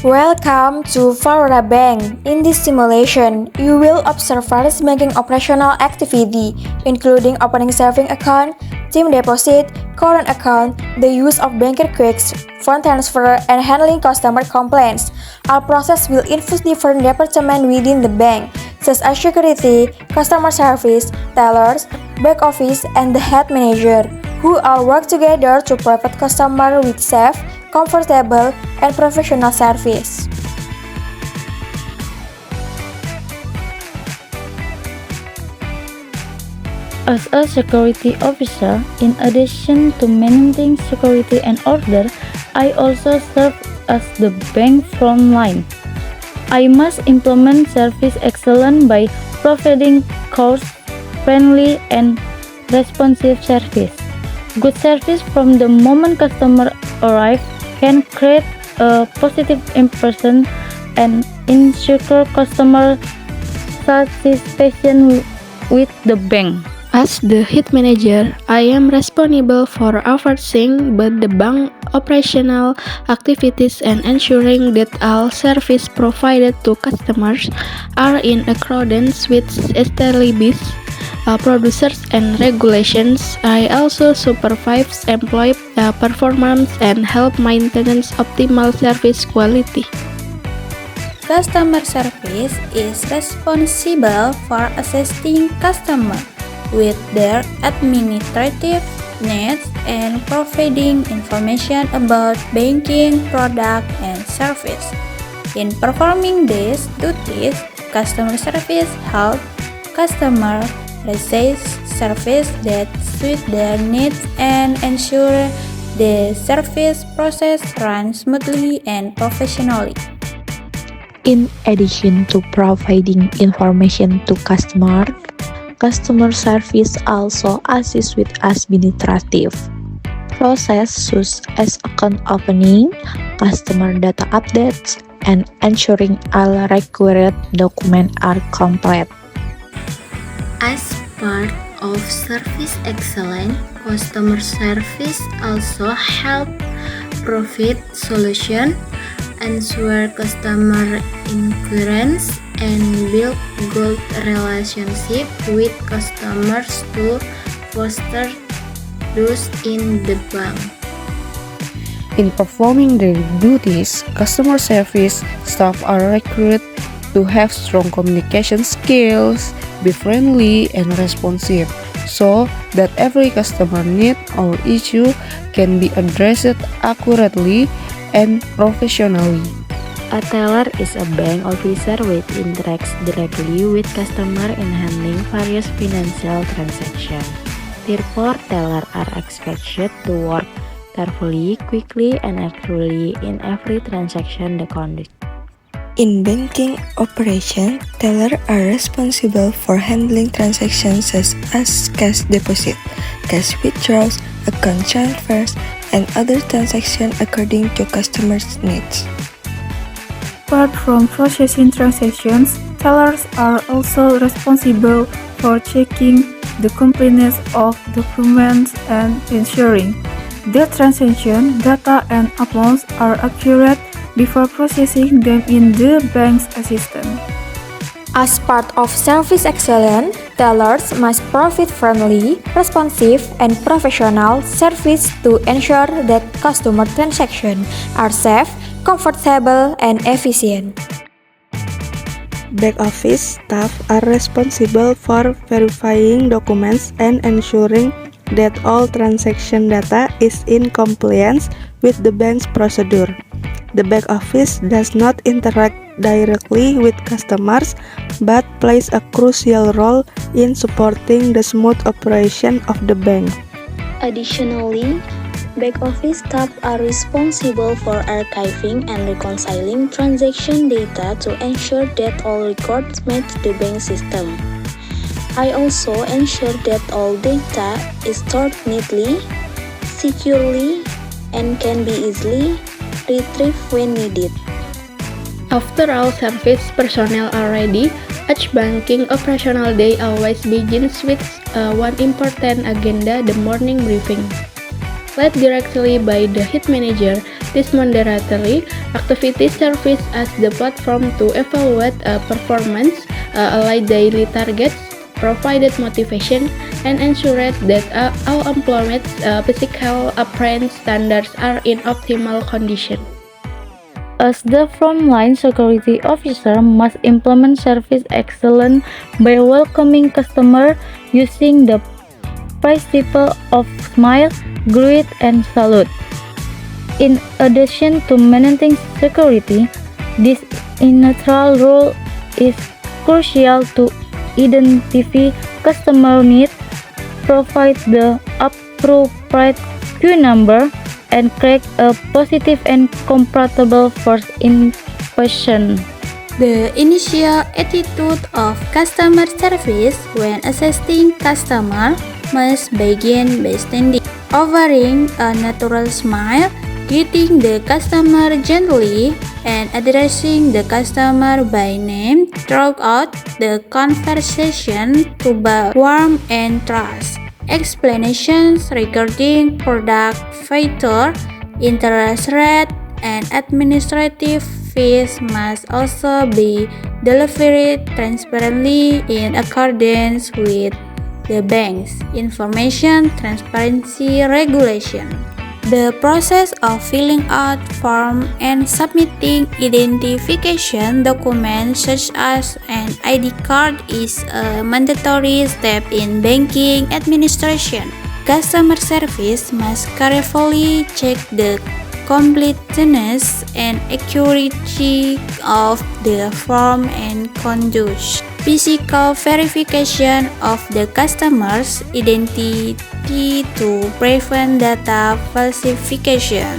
Welcome to Florida Bank. In this simulation, you will observe various banking operational activity, including opening saving account, team deposit, current account, the use of banker quicks, fund transfer, and handling customer complaints. All process will involve different departments within the bank, such as security, customer service, tellers, back office, and the head manager, who all work together to provide customer with safe, comfortable, and professional service. As a security officer, in addition to maintaining security and order, I also serve as the bank front line. I must implement service excellence by providing cost-friendly and responsive service. Good service from the moment customer arrive can create a positive impression and ensure customer satisfaction with the bank. As the head manager, I am responsible for overseeing both the bank operational activities and ensuring that all service provided to customers are in accordance with established producers and regulations. I also supervise employee performance and help maintenance optimal service quality. Customer service is responsible for assisting customers with their administrative needs and providing information about banking product and service. In performing these duties, customer service helps customers receive service that suit their needs and ensure the service process runs smoothly and professionally. In addition to providing information to customers, customer service also assists with administrative process such as account opening, customer data updates, and ensuring all required documents are complete. As part of service excellence, customer service also help provide solution, ensure customer inquiries, and build good relationship with customers to foster trust in the bank. In performing their duties, customer service staff are recruited to have strong communication skills, be friendly and responsive, so that every customer need or issue can be addressed accurately and professionally. A teller is a bank officer which interacts directly with customer in handling various financial transactions. Therefore, tellers are expected to work carefully, quickly, and accurately in every transaction they conduct. In banking operation, tellers are responsible for handling transactions such as cash deposit, cash withdrawals, account transfers, and other transactions according to customers' needs. Apart from processing transactions, tellers are also responsible for checking the completeness of documents and ensuring that transaction data and amounts are accurate before processing them in the bank's system. As part of service excellence, tellers must provide friendly, responsive, and professional service to ensure that customer transactions are safe, comfortable, and efficient. Back office staff are responsible for verifying documents and ensuring that all transaction data is in compliance with the bank's procedure. The back office does not interact directly with customers but plays a crucial role in supporting the smooth operation of the bank. Additionally, back office staff are responsible for archiving and reconciling transaction data to ensure that all records match the bank system. I also ensure that all data is stored neatly, securely, and can be easily retrieved when needed. After all service personnel are ready, each banking operational day always begins with one important agenda, the morning briefing. Led directly by the head manager, This mandatory activity serves as the platform to evaluate performance, align daily targets, provided motivation, and ensure that all employees' physical appearance standards are in optimal condition. As the frontline security officer must implement service excellence by welcoming customer using the principle of smile, greet, and salute. In addition to maintaining security, this neutral role is crucial to identify customer needs, provide the appropriate queue number, and create a positive and comfortable first impression. The initial attitude of customer service when assisting customer must begin by standing, offering a natural smile, greeting the customer gently, and addressing the customer by name throughout the conversation to build warmth and trust. Explanations regarding product feature, interest rate, and administrative fees must also be delivered transparently in accordance with the bank's information transparency regulation. The process of filling out form and submitting identification documents such as an ID card is a mandatory step in banking administration. Customer service must carefully check the completeness and accuracy of the form and conduct physical verification of the customer's identity to prevent data falsification.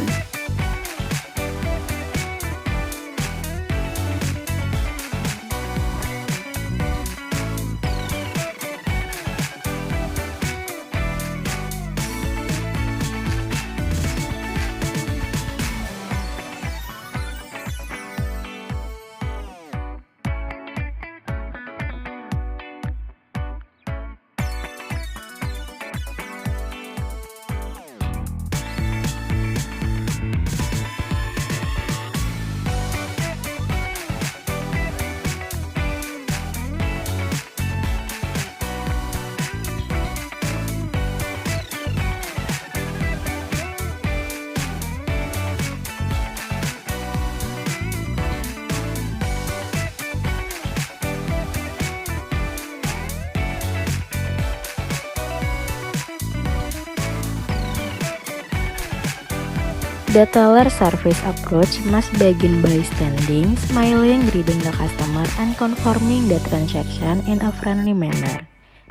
The teller service approach must begin by standing, smiling, greeting the customer, and confirming the transaction in a friendly manner.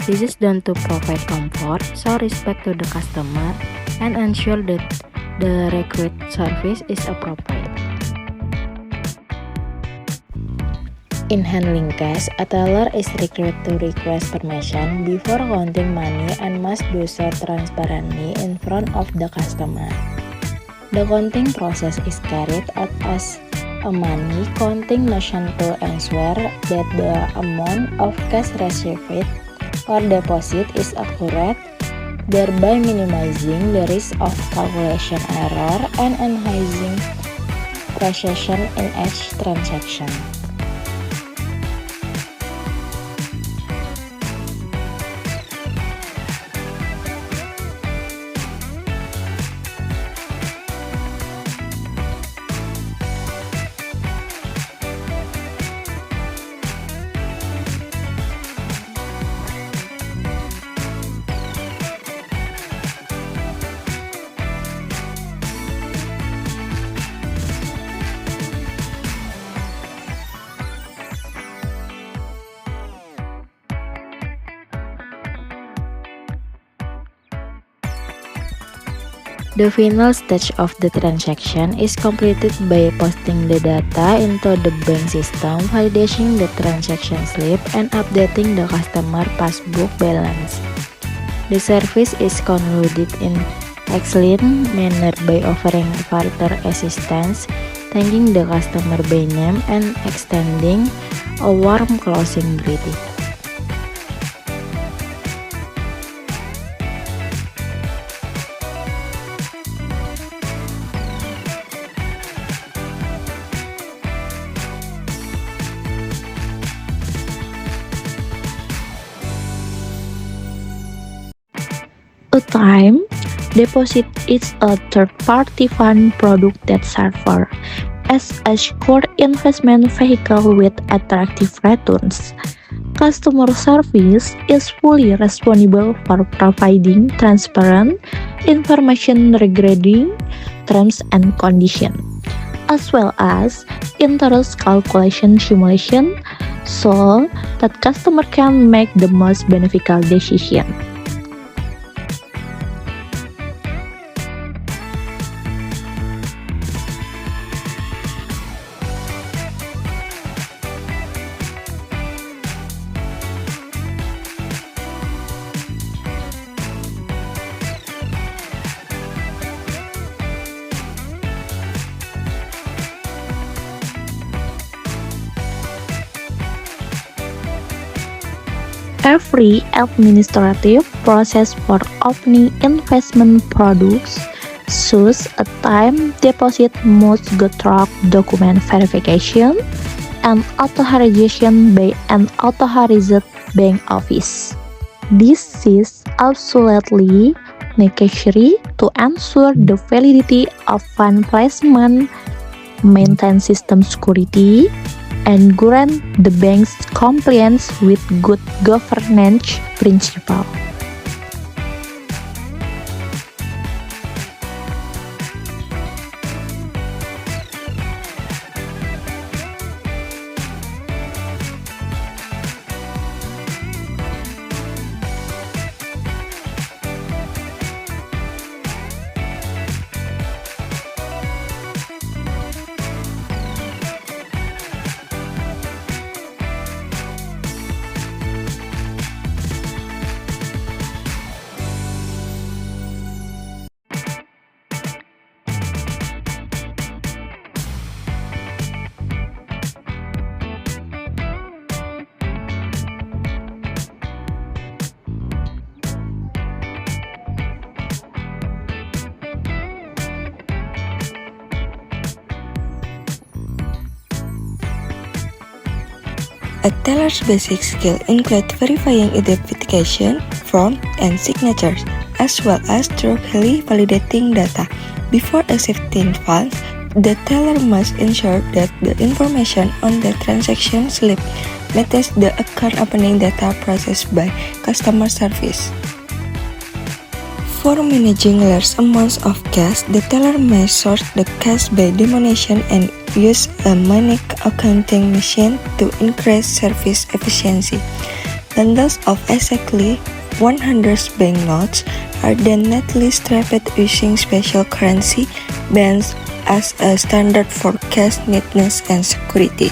This is done to provide comfort, show respect to the customer, and ensure that the required service is appropriate. In handling cash, a teller is required to request permission before counting money and must do so transparently in front of the customer. The counting process is carried out as a money counting machine to ensure that the amount of cash received or deposit is accurate, thereby minimizing the risk of calculation error and enhancing precision in each transaction. The final stage of the transaction is completed by posting the data into the bank system, validating the transaction slip, and updating the customer passbook balance. The service is concluded in excellent manner by offering further assistance, thanking the customer by name, and extending a warm closing greeting. to time deposit is a third-party fund product that serves as a secure investment vehicle with attractive returns. Customer service is fully responsible for providing transparent information regarding terms and conditions, as well as interest calculation simulation, so that customer can make the most beneficial decision. Every administrative process for opening investment products, such as a time deposit, must go through document verification and authorization by an authorized bank office. This is absolutely necessary to ensure the validity of fund placement, maintain system security, and grant the bank's compliance with good governance principles. A teller's basic skill include verifying identification, form, and signatures, as well as thoroughly validating data. Before accepting funds, the teller must ensure that the information on the transaction slip matches the account opening data processed by customer service. For managing large amounts of cash, the teller may sort the cash by denomination and use a money accounting machine to increase service efficiency. Bundles of exactly 100 banknotes are then neatly strapped using special currency bands as a standard for cash neatness and security.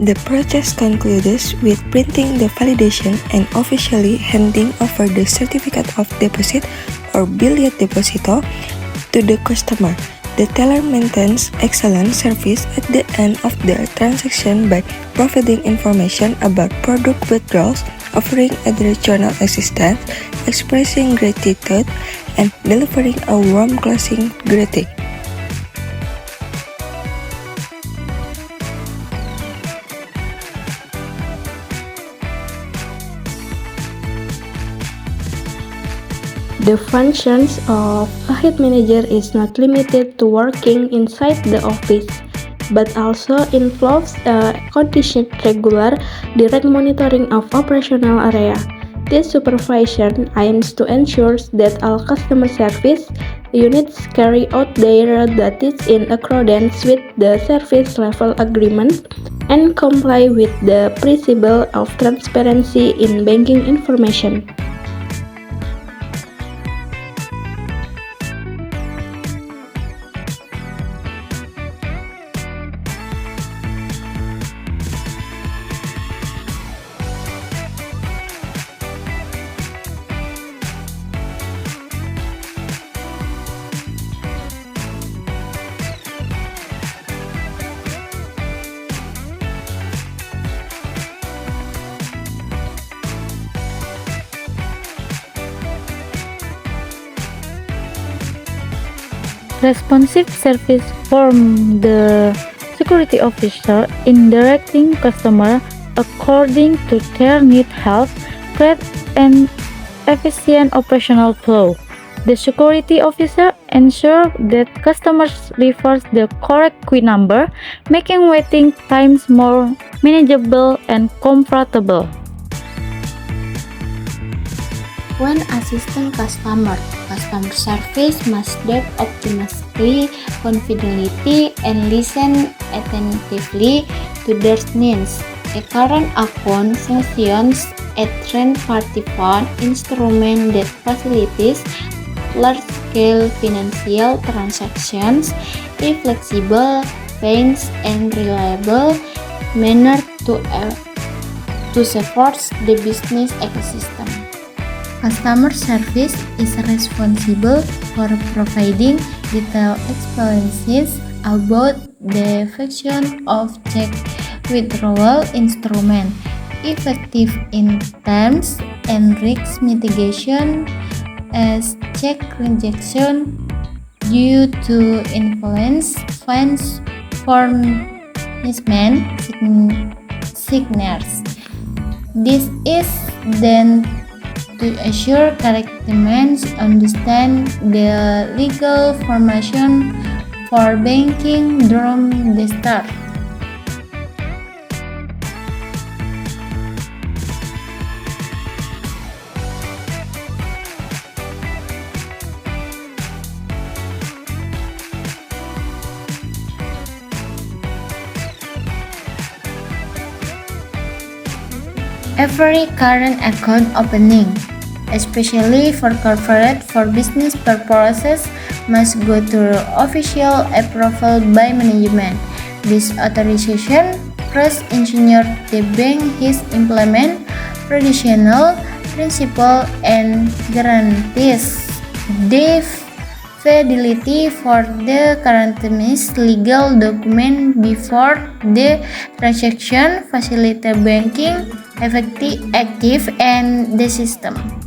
The process concludes with printing the validation and officially handing over the certificate of deposit or billet deposito to the customer. The teller maintains excellent service at the end of the transaction by providing information about product withdrawals, offering additional assistance, expressing gratitude, and delivering a warm closing greeting. The functions of a head manager is not limited to working inside the office, but also involves a conditioned regular direct monitoring of operational area. This supervision aims to ensure that all customer service units carry out their duties in accordance with the service level agreement and comply with the principle of transparency in banking information. responsive service from the security officer in directing customer according to their need help create an efficient operational flow. The security officer ensures that customers reverse the correct queue number, making waiting times more manageable and comfortable. When assisting customer service must adapt optimistically, confidently, and listen attentively to their needs. A current account functions a third-party fund instrument that facilitates large-scale financial transactions in flexible, fast, and reliable manner to support the business ecosystem. Customer service is responsible for providing detailed explanations about the function of check withdrawal instrument, effective in terms and risk mitigation as check rejection due to influence funds form mismatch signatures. This is then to assure correct demands, understand the legal formation for banking from the start. Every current account opening, especially for corporate for business purposes, must go through official approval by management. This authorization first ensures the bank has implement prudential principle and guarantees the fidelity for the customer's legal document before the transaction, facilitate banking active and the system.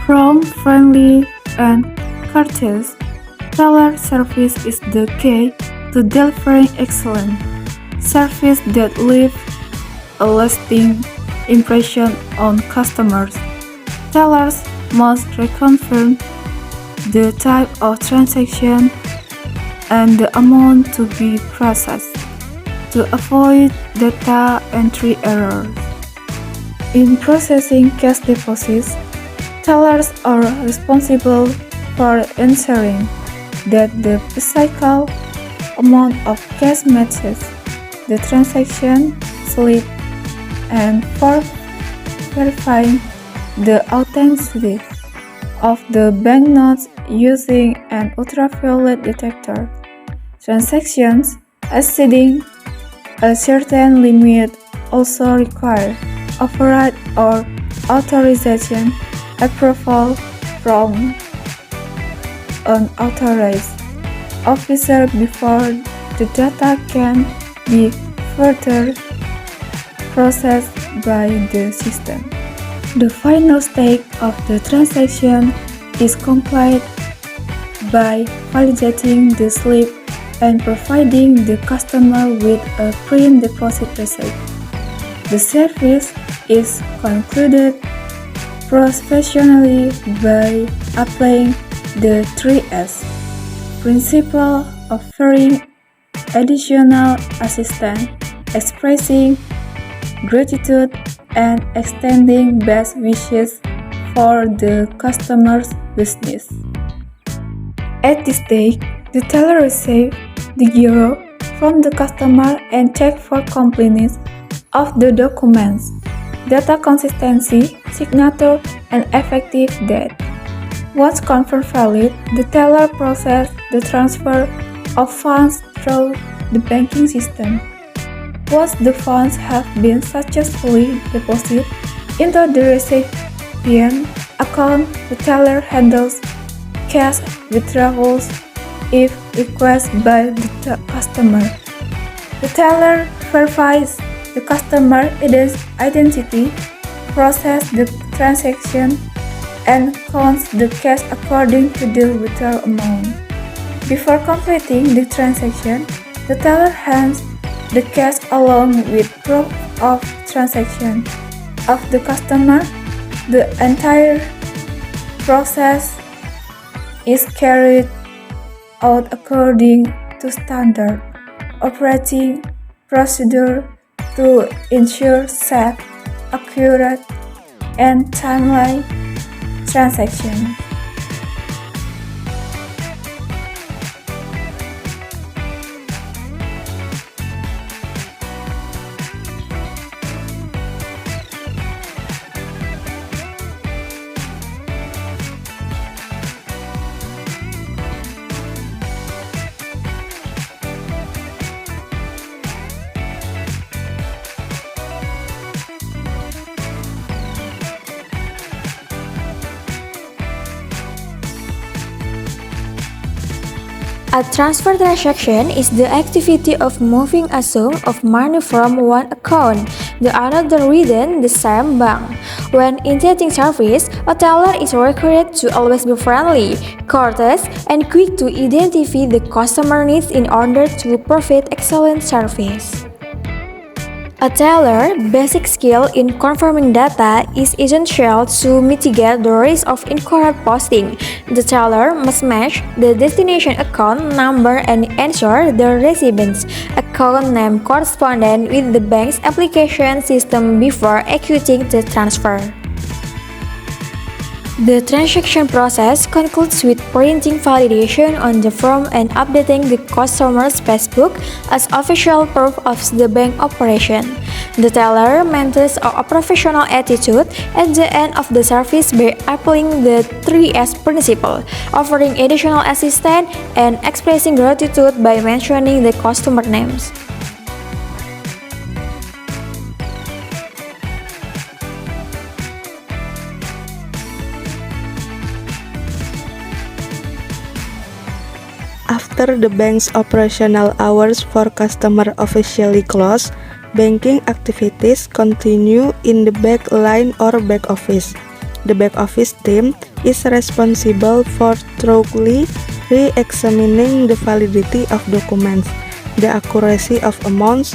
Prompt, friendly, and courteous teller service is the key to delivering excellent service that leaves a lasting impression on customers. Tellers must reconfirm the type of transaction and the amount to be processed to avoid data entry errors. In processing cash deposits, tellers are responsible for ensuring that the physical amount of cash matches the transaction slip and for verifying the authenticity of the banknotes using an ultraviolet detector. Transactions exceeding a certain limit also require override or authorization approval from an authorized officer before the data can be further processed by the system. The final stage of the transaction is completed by validating the slip and providing the customer with a print deposit receipt. The service is concluded professionally by applying the 3S principle, offering additional assistance, expressing gratitude, and extending best wishes for the customer's business. At this stage, the teller receives the GIRO from the customer and check for completeness of the documents, data consistency, signature, and effective date. Once confirmed valid, the teller processes the transfer of funds through the banking system. Once the funds have been successfully deposited into the recipient account, the teller handles cash withdrawals if requested by the customer. The teller verifies the customer identity, processes the transaction, and counts the cash according to the withdrawal amount. Before completing the transaction, the teller hands the cash along with proof of transaction of the customer. The entire process is carried out according to standard operating procedure to ensure safe, accurate, and timely transactions. A transfer transaction is the activity of moving a sum of money from one account to another within the same bank. When initiating service, a teller is required to always be friendly, courteous, and quick to identify the customer needs in order to provide excellent service. A teller's basic skill in confirming data is essential to mitigate the risk of incorrect posting. The teller must match the destination account number and ensure the recipient's account name corresponds with the bank's application system before executing the transfer. The transaction process concludes with printing validation on the form and updating the customer's passbook as official proof of the bank operation. The teller maintains a professional attitude at the end of the service by applying the 3S principle, offering additional assistance, and expressing gratitude by mentioning the customer names. After the bank's operational hours for customer officially close, banking activities continue in the back line or back office. The back office team is responsible for thoroughly re-examining the validity of documents, the accuracy of amounts,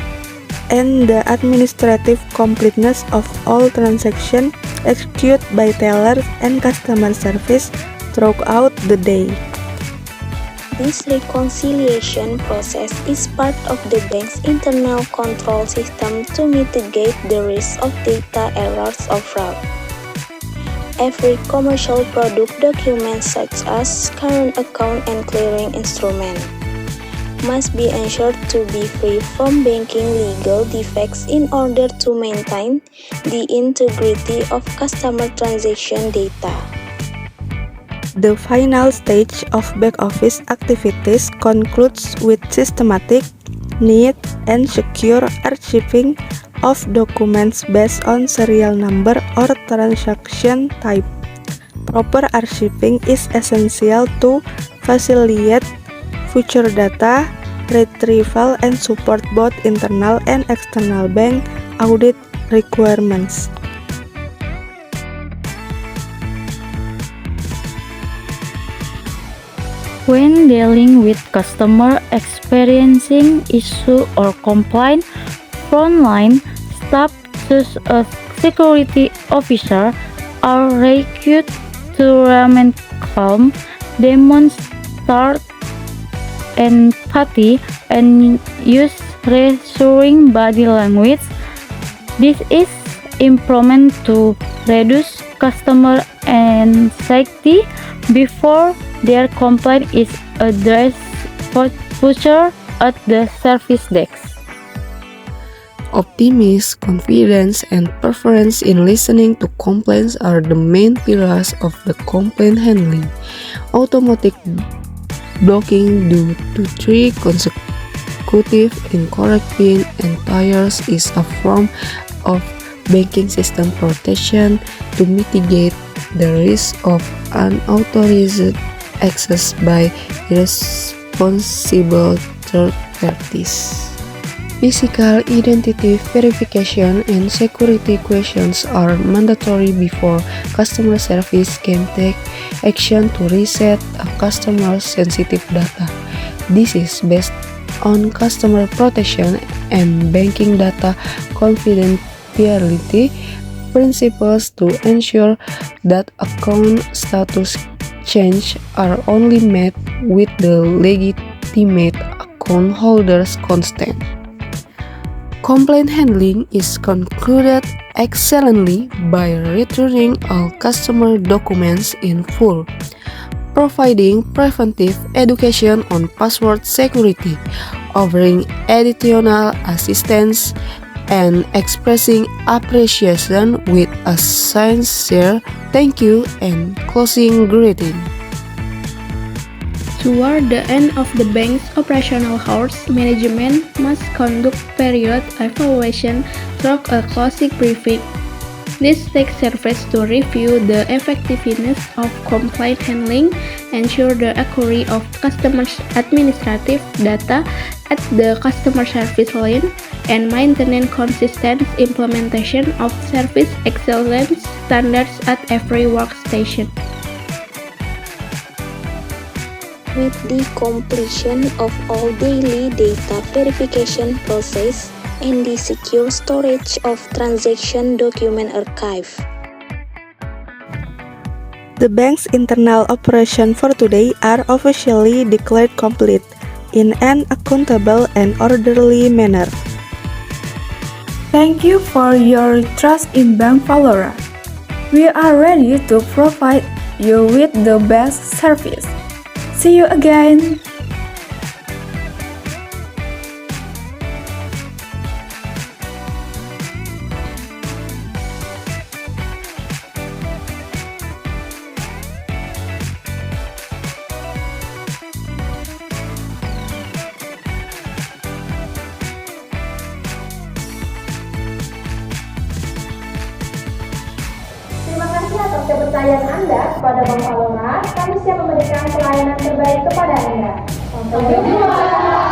and the administrative completeness of all transactions executed by tellers and customer service throughout the day. This reconciliation process is part of the bank's internal control system to mitigate the risk of data errors or fraud. Every commercial product document such as current account and clearing instrument must be ensured to be free from banking legal defects in order to maintain the integrity of customer transaction data. The final stage of back-office activities concludes with systematic, neat, and secure archiving of documents based on serial number or transaction type. Proper archiving is essential to facilitate future data retrieval and support both internal and external bank audit requirements. When dealing with customer experiencing issue or complaint, frontline staff such as security officer, are required to remain calm, demonstrate empathy, and use reassuring body language. This is important to reduce customer anxiety before their complaint is addressed future at the service desk. Optimism, confidence, and preference in listening to complaints are the main pillars of the complaint handling. Automatic blocking due to 3 consecutive incorrect PIN entries is a form of banking system protection to mitigate the risk of unauthorized access by irresponsible third parties. Physical identity verification and security questions are mandatory before customer service can take action to reset a customer's sensitive data. This is based on customer protection and banking data confidentiality principles to ensure that account status change are only made with the legitimate account holder's consent. Complaint handling is concluded excellently by returning all customer documents in full, providing preventive education on password security, offering additional assistance, and expressing appreciation with a sincere thank you and closing greeting. Toward the end of the bank's operational hours, management must conduct period evaluation through a closing briefing. This takes service to review the effectiveness of complaint handling, ensure the accuracy of customers' administrative data at the customer service line, and maintain consistent implementation of service excellence standards at every workstation. With the completion of all daily data verification process and the secure storage of transaction document archive, The bank's internal operation for today are officially declared complete in an accountable and orderly manner. Thank you for your trust in Bank Valora. We are ready to provide you with the best service. See you again! Terima kasih atas kepercayaan Anda kepada Bank Valora. Kami siap memberikan pelayanan terbaik kepada Anda. Sampai jumpa.